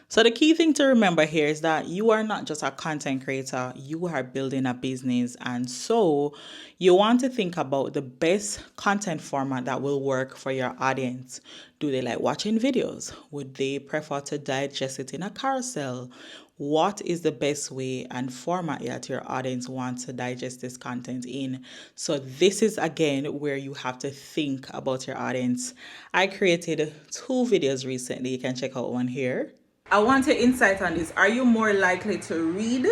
So the key thing to remember here is that you are not just a content creator, you are building a business. And so you want to think about the best content format that will work for your audience. Do they like watching videos? Would they prefer to digest it in a carousel? What is the best way and format that your audience wants to digest this content in? So this is again where you have to think about your audience. I created 2 videos recently. You can check out one here. I want your insight on this. Are you more likely to read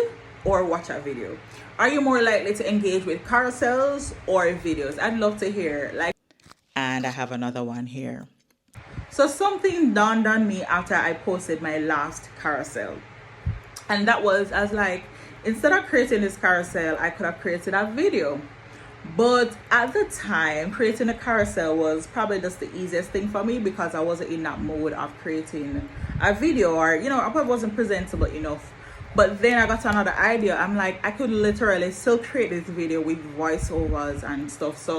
or watch a video? Are you more likely to engage with carousels or videos? I'd love to hear. And I have another one here. So something dawned on me after I posted my last carousel. And that was, I was like, instead of creating this carousel, I could have created a video. But at the time, creating a carousel was probably just the easiest thing for me because I wasn't in that mode of creating a video, or I probably wasn't presentable enough. But then I got another idea. I'm like, I could literally still create this video with voiceovers and stuff.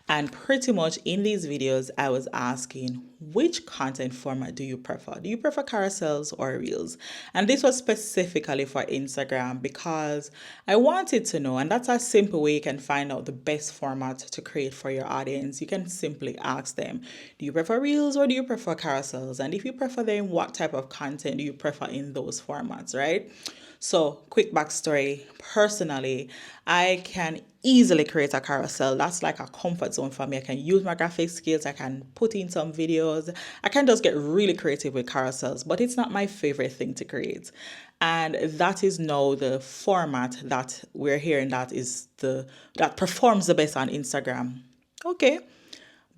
And pretty much in these videos, I was asking, which content format do you prefer? Do you prefer carousels or reels? And this was specifically for Instagram because I wanted to know, and that's a simple way you can find out the best format to create for your audience. You can simply ask them, do you prefer reels or do you prefer carousels? And if you prefer them, what type of content do you prefer in those formats, right? So, quick backstory. Personally, I can easily create a carousel. That's like a comfort zone for me. I can use my graphic skills. I can put in some videos. I can just get really creative with carousels, but it's not my favorite thing to create. And that is now the format that we're hearing that performs the best on Instagram. Okay.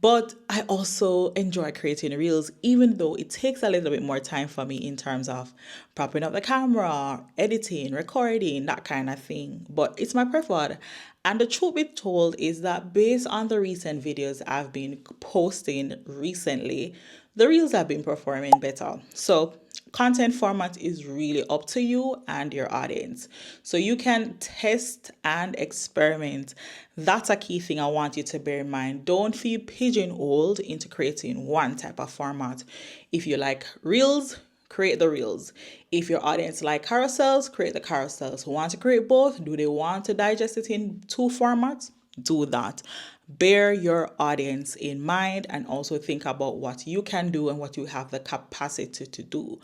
But I also enjoy creating reels, even though it takes a little bit more time for me in terms of propping up the camera, editing, recording, that kind of thing. But it's my preferred. And the truth be told is that based on the recent videos I've been posting recently, the reels have been performing better. So content format is really up to you and your audience. So you can test and experiment. That's a key thing I want you to bear in mind. Don't feel pigeonholed into creating one type of format. If you like reels, create the reels. If your audience like carousels, create the carousels. Who want to create both? Do they want to digest it in 2 formats? Do that. Bear your audience in mind and also think about what you can do and what you have the capacity to do.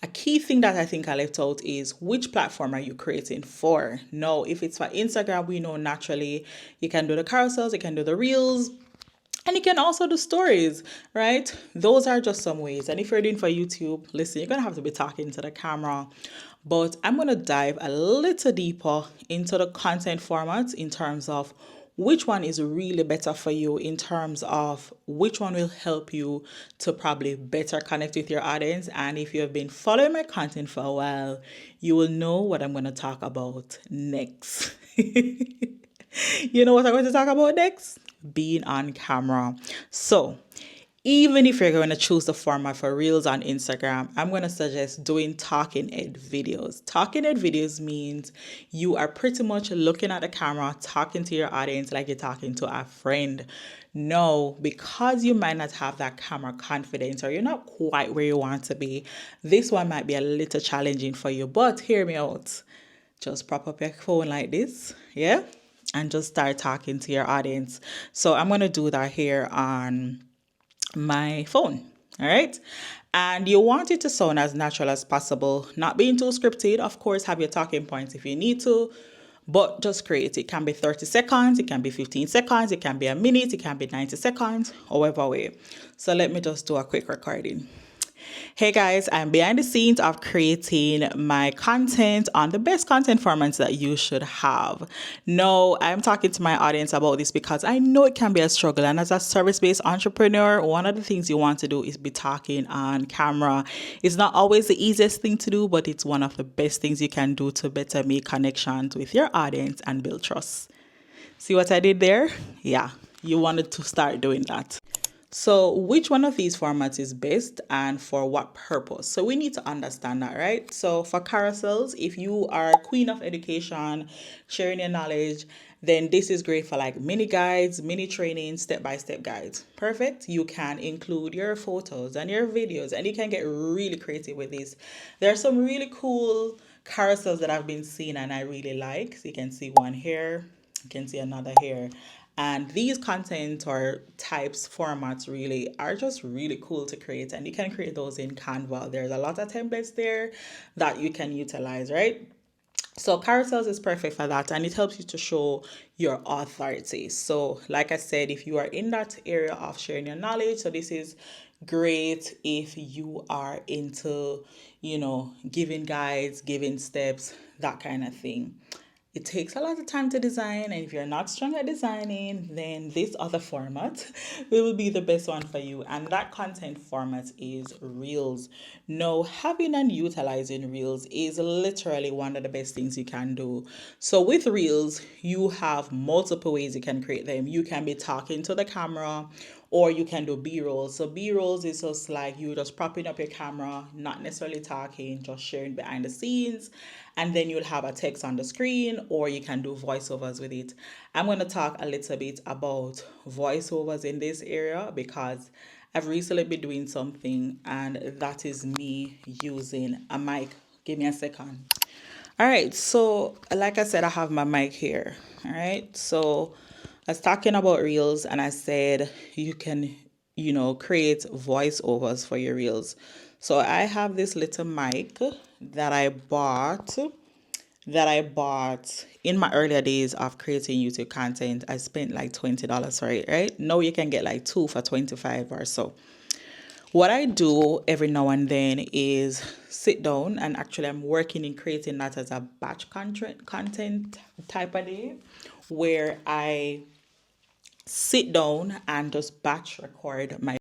A key thing that I think I left out is which platform are you creating for? No, if it's for Instagram, we know naturally you can do the carousels, you can do the reels, and you can also do stories, right? Those are just some ways. And if you're doing for YouTube, listen, you're going to have to be talking to the camera. But I'm going to dive a little deeper into the content formats in terms of which one is really better for you, in terms of which one will help you to probably better connect with your audience. And if you have been following my content for a while, you will know what I'm going to talk about next. You know what I'm going to talk about next? Being on camera. So even if you're going to choose the format for reels on Instagram, I'm going to suggest doing talking head videos. Talking head videos means you are pretty much looking at the camera, talking to your audience like you're talking to a friend. No, because you might not have that camera confidence or you're not quite where you want to be, this one might be a little challenging for you. But hear me out. Just prop up your phone like this, yeah? And just start talking to your audience. So I'm going to do that here on my phone. All right. And you want it to sound as natural as possible, not being too scripted. Of course, have your talking points if you need to, but just create. It can be 30 seconds, it can be 15 seconds, it can be a minute, it can be 90 seconds, however way. So let me just do a quick recording. Hey guys, I'm behind the scenes of creating my content on the best content formats that you should have. No, I'm talking to my audience about this because I know it can be a struggle. And as a service-based entrepreneur, one of the things you want to do is be talking on camera. It's not always the easiest thing to do, but it's one of the best things you can do to better make connections with your audience and build trust. See what I did there? Yeah, you wanted to start doing that. So, which one of these formats is best and for what purpose? So, we need to understand that, right? So, for carousels, if you are a queen of education, sharing your knowledge, then this is great for like mini guides, mini trainings, step by step guides. Perfect. You can include your photos and your videos, and you can get really creative with this. There are some really cool carousels that I've been seeing and I really like. So, you can see one here, you can see another here. And these content or types, formats really are just really cool to create. And you can create those in Canva. There's a lot of templates there that you can utilize, right? So carousels is perfect for that, and it helps you to show your authority. So like I said, if you are in that area of sharing your knowledge, so this is great if you are into, giving guides, giving steps, that kind of thing. It takes a lot of time to design, and if you're not strong at designing, then this other format will be the best one for you. And that content format is Reels. No, having and utilizing Reels is literally one of the best things you can do. So with Reels, you have multiple ways you can create them. You can be talking to the camera, or you can do b-rolls. So b-rolls is just like you just propping up your camera, not necessarily talking, just sharing behind the scenes, and then you'll have a text on the screen, or you can do voiceovers with it. I'm going to talk a little bit about voiceovers in this area because I've recently been doing something, and that is me using a mic. Give me a second. All right, so like I said, I have my mic here. All right, so I was talking about reels, and I said you can, create voiceovers for your reels. So I have this little mic that I bought in my earlier days of creating YouTube content. I spent like $20 for it, right? Now you can get like two for 25 or so. What I do every now and then is sit down, and actually I'm working in creating that as a batch content type of day, where I sit down and just batch record my.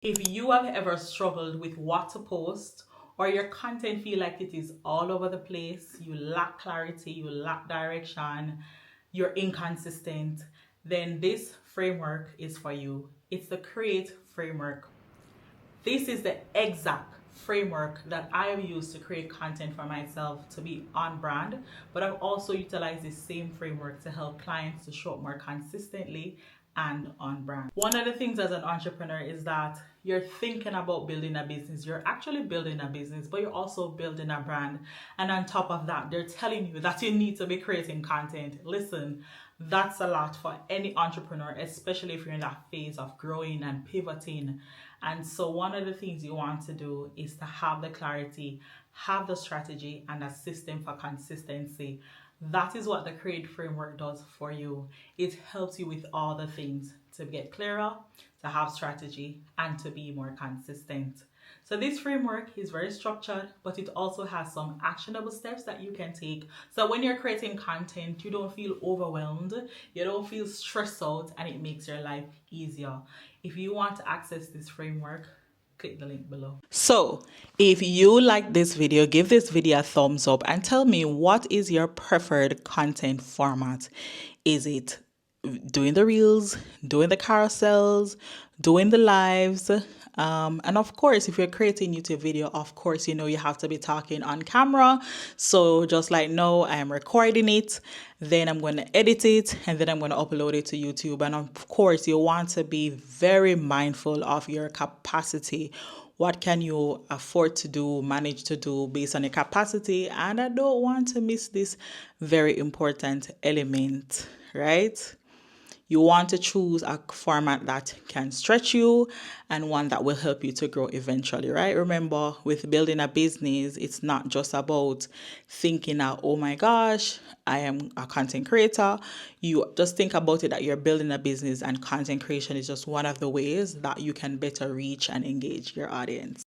If you have ever struggled with what to post or your content feel like it is all over the place, you lack clarity, you lack direction, you're inconsistent, then this framework is for you. It's the Create framework. This is the exact framework that I have used to create content for myself to be on brand, but I've also utilized the same framework to help clients to show up more consistently and on brand. One of the things as an entrepreneur is that you're thinking about building a business. You're actually building a business, but you're also building a brand. And on top of that, they're telling you that you need to be creating content. Listen, that's a lot for any entrepreneur, especially if you're in that phase of growing and pivoting. And so one of the things you want to do is to have the clarity, have the strategy, and a system for consistency. That is what the Create framework does for you. It helps you with all the things to get clearer, to have strategy, and to be more consistent. So this framework is very structured, but it also has some actionable steps that you can take. So when you're creating content, you don't feel overwhelmed, you don't feel stressed out, and it makes your life easier. If you want to access this framework, click the link below. So if you like this video, give this video a thumbs up and tell me, what is your preferred content format? Is it doing the reels, doing the carousels, doing the lives? And of course, if you're creating YouTube video, of course, you have to be talking on camera. So just like now, I am recording it, then I'm going to edit it, and then I'm going to upload it to YouTube. And of course, you want to be very mindful of your capacity. What can you afford to do, manage to do based on your capacity? And I don't want to miss this very important element, right? You want to choose a format that can stretch you and one that will help you to grow eventually, right? Remember, with building a business, it's not just about thinking that, oh my gosh, I am a content creator. You just think about it that you're building a business, and content creation is just one of the ways that you can better reach and engage your audience.